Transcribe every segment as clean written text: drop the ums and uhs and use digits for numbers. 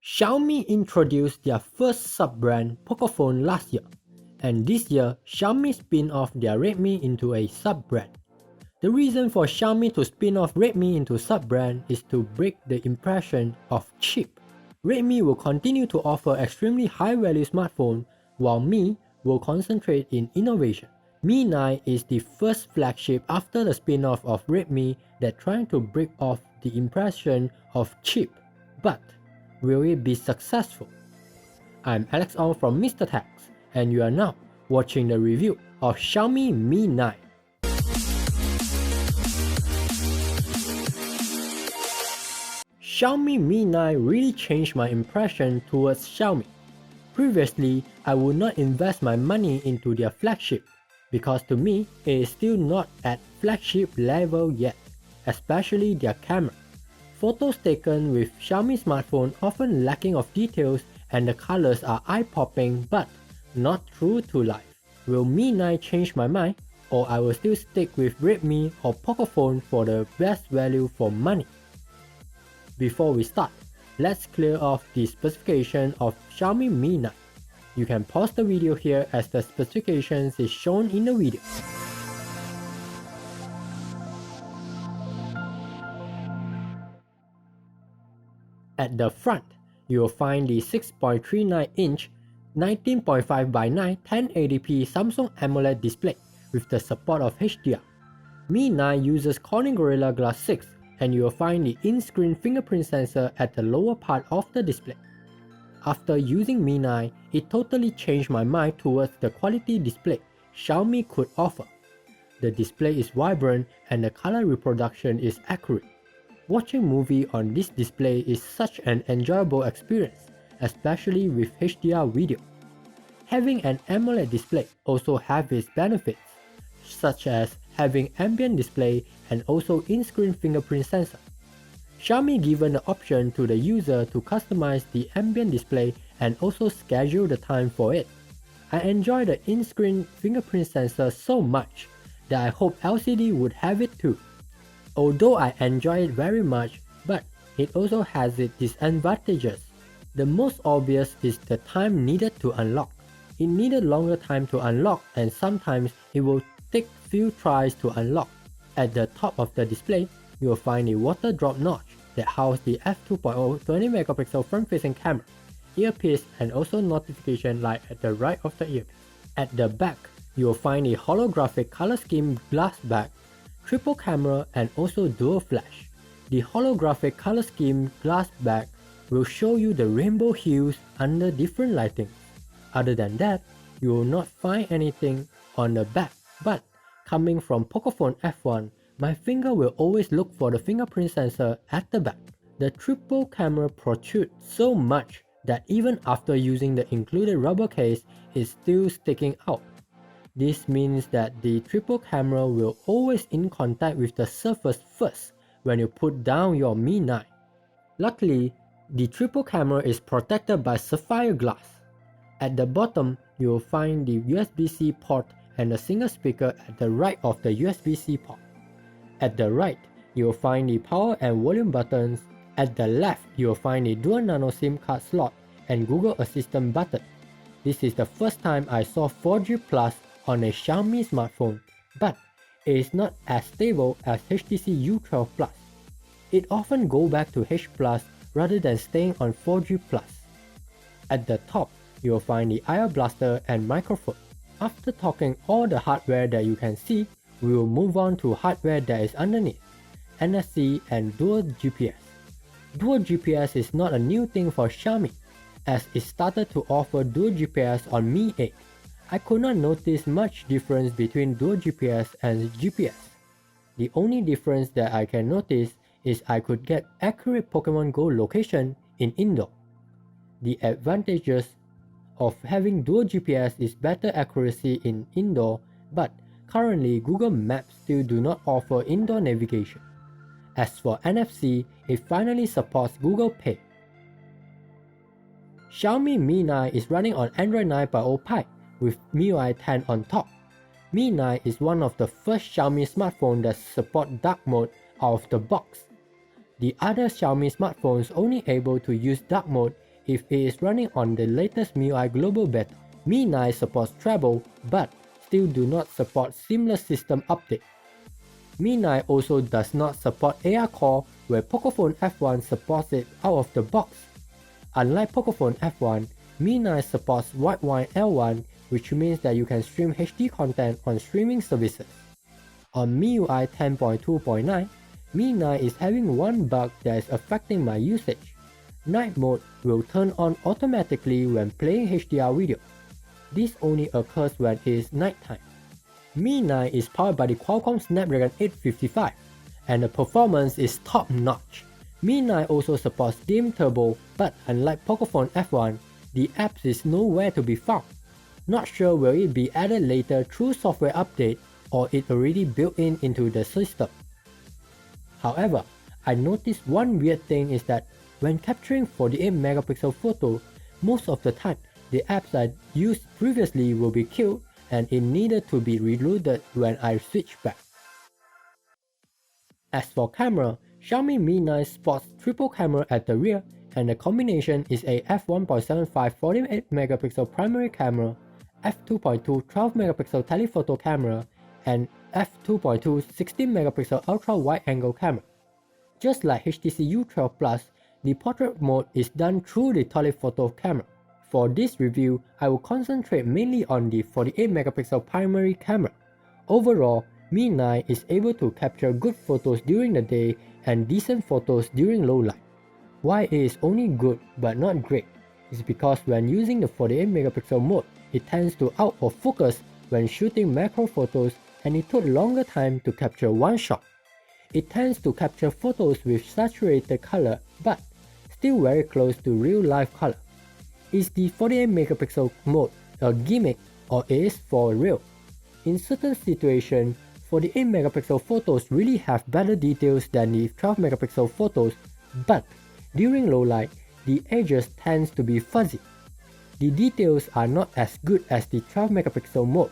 Xiaomi introduced their first sub-brand Pocophone last year, and this year Xiaomi spin off their Redmi into a sub-brand. The reason for Xiaomi to spin off Redmi into sub-brand is to break the impression of cheap. Redmi will continue to offer extremely high-value smartphone, while Mi will concentrate in innovation. Mi 9 is the first flagship after the spin-off of Redmi that trying to break off the impression of cheap. But will it be successful? I'm Alex Ong from Mr. Tax, and you are now watching the review of Xiaomi Mi 9. Xiaomi Mi 9 really changed my impression towards Xiaomi. Previously, I would not invest my money into their flagship because to me, it is still not at flagship level yet, especially their camera. Photos taken with Xiaomi smartphone often lacking of details and the colors are eye-popping but not true to life. Will Mi 9 change my mind, or I will still stick with Redmi or Pocophone for the best value for money? Before we start, let's clear off the specification of Xiaomi Mi 9. You can pause the video here as the specifications is shown in the video. At the front, you will find the 6.39-inch 19.5 by 9 1080p Samsung AMOLED display with the support of HDR. Mi 9 uses Corning Gorilla Glass 6 and you will find the in-screen fingerprint sensor at the lower part of the display. After using Mi 9, it totally changed my mind towards the quality display Xiaomi could offer. The display is vibrant and the color reproduction is accurate. Watching movie on this display is such an enjoyable experience, especially with HDR video. Having an AMOLED display also have its benefits, such as having ambient display and also in-screen fingerprint sensor. Xiaomi given the option to the user to customize the ambient display and also schedule the time for it. I enjoy the in-screen fingerprint sensor so much that I hope LCD would have it too. Although I enjoy it very much, but it also has its disadvantages. The most obvious is the time needed to unlock. It needed longer time to unlock and sometimes it will take few tries to unlock. At the top of the display, you will find a water drop notch that houses the f2.0 20MP front-facing camera, earpiece and also notification light at the right of the earpiece. At the back, you will find a holographic color scheme glass back, triple camera and also dual flash. The holographic color scheme glass back will show you the rainbow hues under different lighting. Other than that, you will not find anything on the back, but coming from Pocophone F1, my finger will always look for the fingerprint sensor at the back. The triple camera protrudes so much that even after using the included rubber case, it's still sticking out. This means that the triple camera will always in contact with the surface first when you put down your Mi 9. Luckily, the triple camera is protected by sapphire glass. At the bottom, you will find the USB-C port and a single speaker at the right of the USB-C port. At the right, you will find the power and volume buttons. At the left, you will find the dual nano SIM card slot and Google Assistant button. This is the first time I saw 4G Plus on a Xiaomi smartphone, but it is not as stable as HTC U12 Plus. It often goes back to H Plus rather than staying on 4G Plus. At the top, you will find the IR blaster and microphone. After talking all the hardware that you can see, we will move on to hardware that is underneath, NFC and dual GPS. Dual GPS is not a new thing for Xiaomi, as it started to offer dual GPS on Mi 8. I could not notice much difference between dual GPS and GPS. The only difference that I can notice is I could get accurate Pokemon Go location in indoor. The advantages of having dual GPS is better accuracy in indoor, but currently Google Maps still do not offer indoor navigation. As for NFC, it finally supports Google Pay. Xiaomi Mi 9 is running on Android 9.0 Pie with MIUI 10 on top. Mi 9 is one of the first Xiaomi smartphones that support dark mode out of the box. The other Xiaomi smartphones only able to use dark mode if it is running on the latest MIUI global beta. Mi 9 supports treble, but still do not support seamless system update. Mi 9 also does not support AR call, where Pocophone F1 supports it out of the box. Unlike Pocophone F1, Mi 9 supports Widewine L1, which means that you can stream HD content on streaming services. On MIUI 10.2.9, Mi 9 is having one bug that is affecting my usage. Night mode will turn on automatically when playing HDR video. This only occurs when it is nighttime. Mi 9 is powered by the Qualcomm Snapdragon 855, and the performance is top notch. Mi 9 also supports Game Turbo, but unlike Pocophone F1, the apps is nowhere to be found. Not sure will it be added later through software update or it already built in into the system. However, I noticed one weird thing is that when capturing 48 megapixel photo, most of the time the apps I used previously will be killed and it needed to be reloaded when I switch back. As for camera, Xiaomi Mi 9 sports triple camera at the rear, and the combination is a f1.75 48 megapixel primary camera, f2.2 12 megapixel telephoto camera, and f2.2 16 megapixel ultra wide angle camera. Just like HTC U12 Plus, the portrait mode is done through the telephoto camera. For this review, I will concentrate mainly on the 48 megapixel primary camera. Overall, Mi 9 is able to capture good photos during the day and decent photos during low light. Why it is only good but not great is because when using the 48 megapixel mode, it tends to out of focus when shooting macro photos and it took longer time to capture one shot. It tends to capture photos with saturated color but still very close to real life color. Is the 48 megapixel mode a gimmick or is for real? In certain situations, 48 megapixel photos really have better details than the 12 megapixel photos, but during low light, the edges tends to be fuzzy. The details are not as good as the 12 megapixel mode.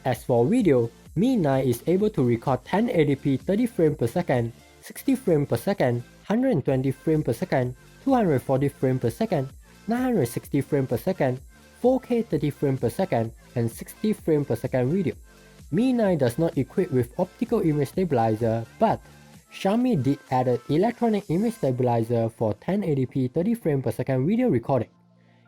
As for video, Mi 9 is able to record 1080p 30 frames per second, 60 frames per second, 120 frames per second, 240 frames per second, 960 frames per second, 4K 30 frames per second, and 60 frames per second video. Mi 9 does not equip with optical image stabilizer, but Xiaomi did add electronic image stabilizer for 1080p 30 frames per second video recording.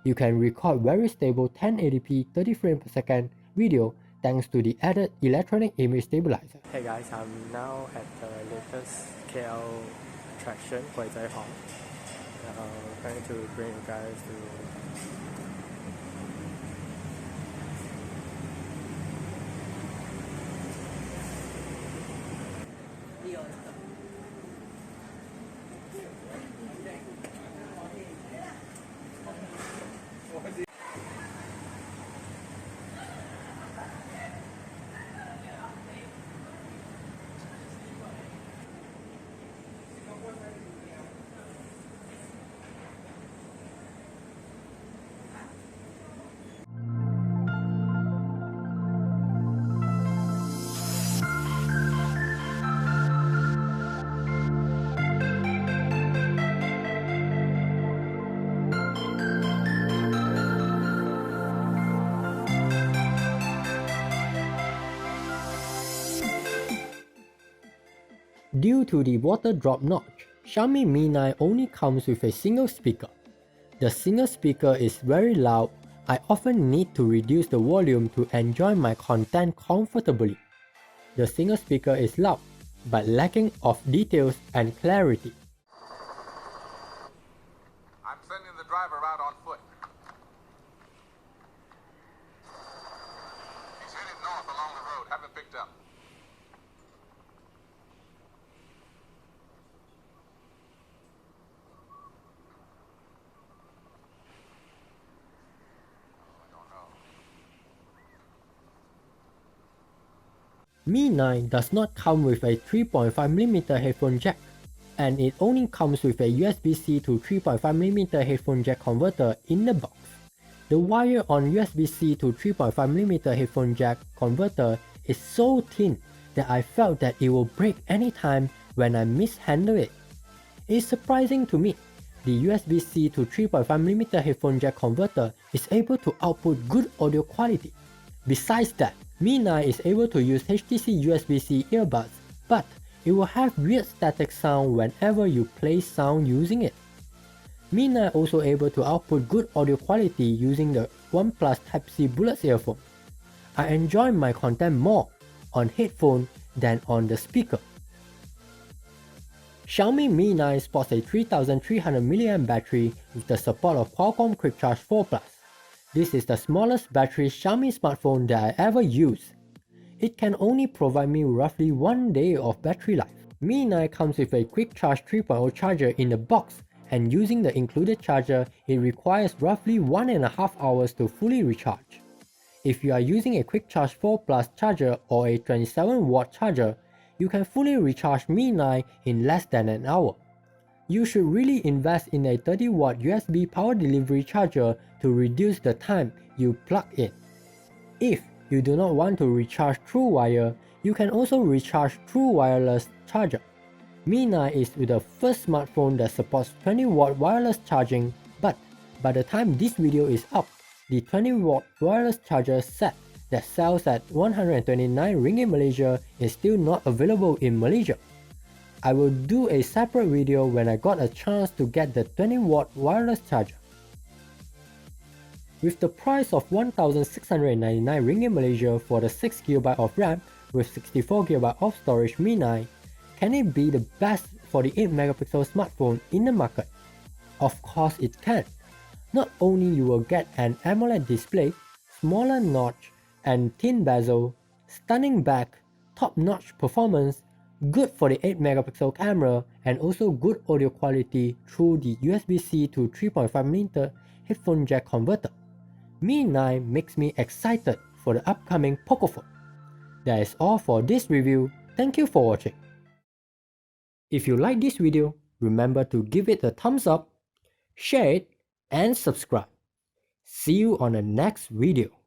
You can record very stable 1080p 30 frames per second video thanks to the added electronic image stabilizer. Hey guys, I'm now at the latest KL attraction, Huizai Hall. Trying to bring you guys to Due to the water drop notch, Xiaomi Mi 9 only comes with a single speaker. The single speaker is very loud. I often need to reduce the volume to enjoy my content comfortably. The single speaker is loud, but lacking of details and clarity. I'm sending the driver out on foot. He's headed north along the road. Have him picked up. Mi 9 does not come with a 3.5mm headphone jack, and it only comes with a USB-C to 3.5mm headphone jack converter in the box. The wire on USB-C to 3.5mm headphone jack converter is so thin that I felt that it will break anytime when I mishandle it. It's surprising to me. The USB-C to 3.5mm headphone jack converter is able to output good audio quality. Besides that, Mi 9 is able to use HTC USB-C earbuds, but it will have weird static sound whenever you play sound using it. Mi 9 also able to output good audio quality using the OnePlus Type-C Bullets earphone. I enjoy my content more on headphone than on the speaker. Xiaomi Mi 9 sports a 3300 mAh battery with the support of Qualcomm Quick Charge 4 Plus. This is the smallest battery Xiaomi smartphone that I ever used. It can only provide me roughly 1 day of battery life. Mi 9 comes with a Quick Charge 3.0 charger in the box, and using the included charger, it requires roughly 1.5 hours to fully recharge. If you are using a Quick Charge 4 Plus charger or a 27W charger, you can fully recharge Mi 9 in less than an hour. You should really invest in a 30W USB power delivery charger to reduce the time you plug in. If you do not want to recharge through wire, you can also recharge through wireless charger. Mi 9 is the first smartphone that supports 20W wireless charging, but by the time this video is up, the 20W wireless charger set that sells at 129 ringgit Malaysia is still not available in Malaysia. I will do a separate video when I got a chance to get the 20W wireless charger. With the price of 1,699 ringgit Malaysia for the 6GB of RAM with 64GB of storage Mi 9, can it be the best 48MP smartphone in the market? Of course it can. Not only you will get an AMOLED display, smaller notch and thin bezel, stunning back, top-notch performance, good 48MP camera, and also good audio quality through the USB-C to 3.5mm headphone jack converter. Mi 9 makes me excited for the upcoming Pocophone. That is all for this review. Thank you for watching. If you like this video, remember to give it a thumbs up, share it, and subscribe. See you on the next video.